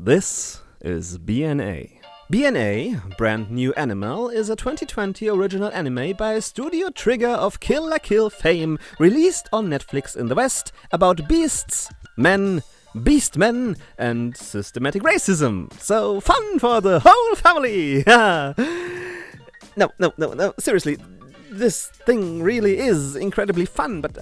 This is BNA. BNA, Brand New Animal, is a 2020 original anime by Studio Trigger of Kill la Kill fame, released on Netflix in the West, about beasts, men, beastmen, and systematic racism. So fun for the whole family! No, seriously. This thing really is incredibly fun, but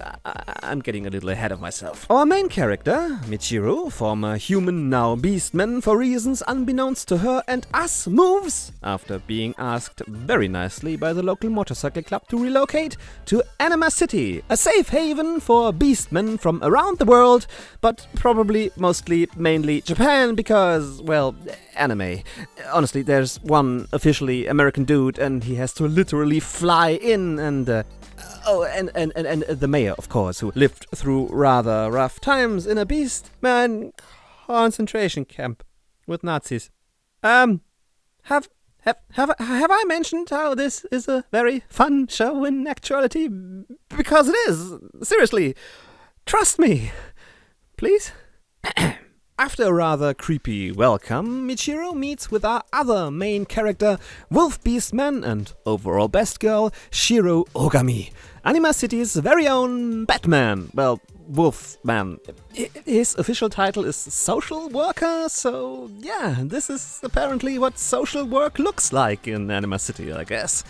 I'm getting a little ahead of myself. Our main character, Michiru, former human now beastman for reasons unbeknownst to her and us, moves, after being asked very nicely by the local motorcycle club to relocate, to Anima City, a safe haven for beastmen from around the world, but probably mainly Japan because, well, anime. Honestly, there's one officially American dude and he has to literally fly in and the mayor, of course, who lived through rather rough times in a beastman concentration camp with Nazis. Have I mentioned how this is a very fun show in actuality? Because it is. Seriously. Trust me. Please? After a rather creepy welcome, Michiru meets with our other main character, Wolf Beastman and overall best girl, Shiro Ogami, Anima City's very own Batman. Well, Wolfman. His official title is social worker, so yeah, this is apparently what social work looks like in Anima City, I guess.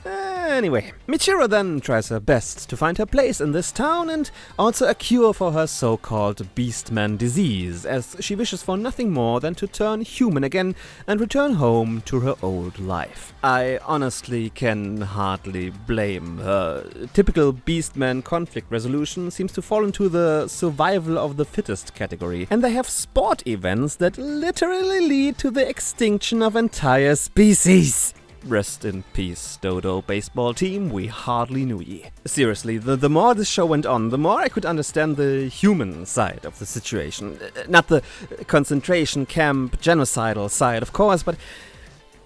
Anyway, Michiru then tries her best to find her place in this town and also a cure for her so-called Beastman disease, as she wishes for nothing more than to turn human again and return home to her old life. I honestly can hardly blame her. Typical Beastman conflict resolution seems to fall into the survival of the fittest category, and they have sport events that literally lead to the extinction of entire species. Rest in peace, Dodo baseball team, we hardly knew ye. Seriously, the more this show went on, the more I could understand the human side of the situation. Not the concentration camp, genocidal side, of course, but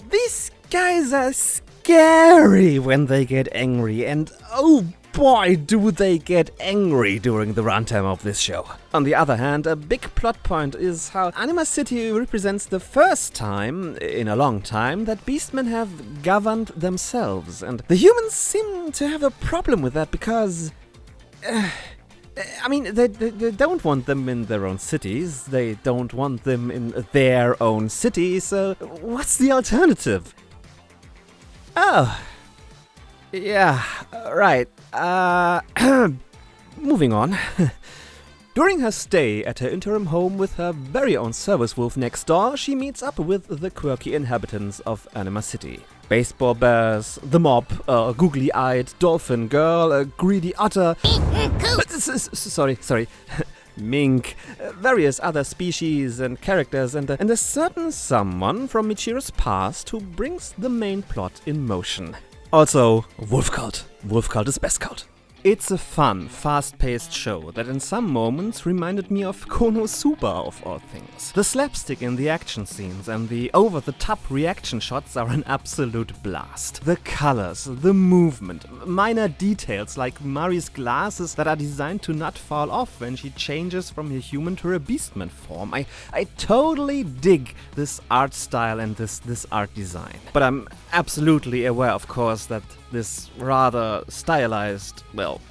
these guys are scary when they get angry, and oh boy, do they get angry during the runtime of this show. On the other hand, a big plot point is how Anima City represents the first time, in a long time, that beastmen have governed themselves, and the humans seem to have a problem with that because they don't want them in their own cities, they don't want them in their own city, so what's the alternative? Oh. Yeah, right. Moving on. During her stay at her interim home with her very own service wolf next door, she meets up with the quirky inhabitants of Anima City. Baseball bears, the mob, a googly-eyed dolphin girl, a greedy otter... sorry. Mink, various other species and characters, and a certain someone from Michiru's past who brings the main plot in motion. Also, Wolf Cult. Wolf Cult is best cult. It's a fun, fast-paced show that in some moments reminded me of Konosuba of all things. The slapstick in the action scenes and the over-the-top reaction shots are an absolute blast. The colors, the movement, minor details like Mari's glasses that are designed to not fall off when she changes from a human to a beastman form. I totally dig this art style and this art design. But I'm absolutely aware, of course, that this rather stylized,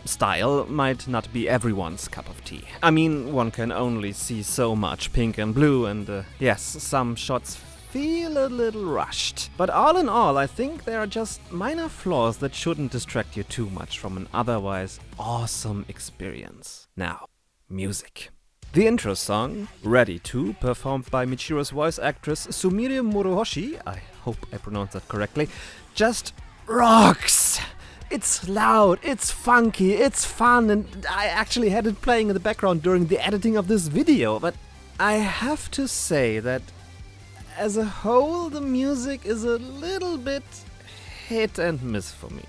style might not be everyone's cup of tea. I mean, one can only see so much pink and blue, and yes, some shots feel a little rushed. But all in all, I think there are just minor flaws that shouldn't distract you too much from an otherwise awesome experience. Now, music. The intro song, Ready To, performed by Michiru's voice actress Sumire Morohoshi, I hope I pronounced that correctly, just rocks! It's loud, it's funky, it's fun, and I actually had it playing in the background during the editing of this video, but I have to say that as a whole the music is a little bit hit and miss for me.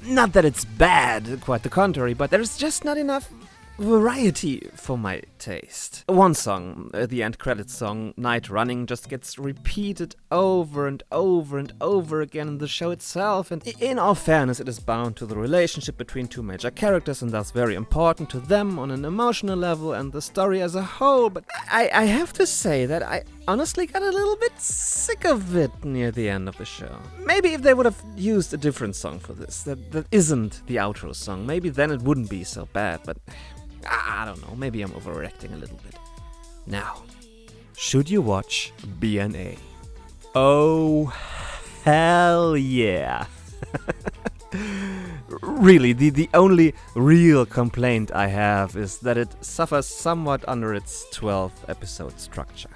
Not that it's bad, quite the contrary, but there's just not enough variety for my taste. One song, the end credits song, Night Running, just gets repeated over and over and over again in the show itself, and in all fairness, it is bound to the relationship between two major characters and thus very important to them on an emotional level and the story as a whole, but I have to say that I honestly got a little bit sick of it near the end of the show. Maybe if they would have used a different song for this, that isn't the outro song, maybe then it wouldn't be so bad, but I don't know, maybe I'm overreacting a little bit. Now, should you watch BNA? Oh, hell yeah. Really, the only real complaint I have is that it suffers somewhat under its 12-episode structure.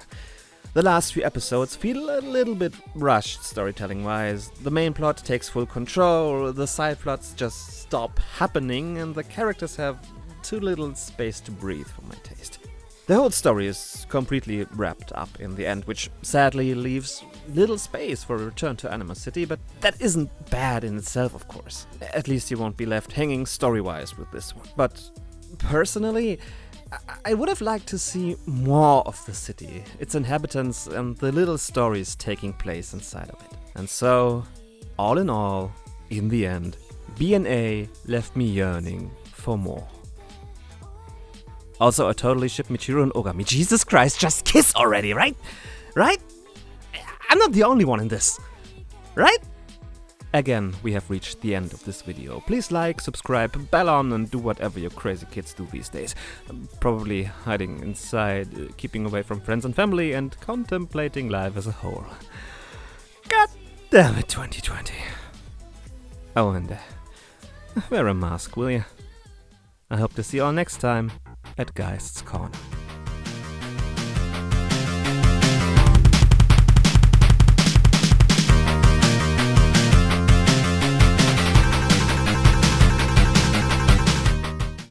The last few episodes feel a little bit rushed storytelling-wise. The main plot takes full control, the side plots just stop happening, and the characters have too little space to breathe for my taste. The whole story is completely wrapped up in the end, which sadly leaves little space for a return to Anima City, but that isn't bad in itself, of course. At least you won't be left hanging story-wise with this one. But personally, I would have liked to see more of the city, its inhabitants, and the little stories taking place inside of it. And so, all in all, in the end, BNA left me yearning for more. Also, I totally ship Michiru and Ogami. Jesus Christ, just kiss already, right? Right? I'm not the only one in this, right? Again, we have reached the end of this video. Please like, subscribe, bell on, and do whatever your crazy kids do these days. Probably hiding inside, keeping away from friends and family, and contemplating life as a whole. God damn it, 2020. Oh, and wear a mask, will ya? I hope to see you all next time at Geist's Corner.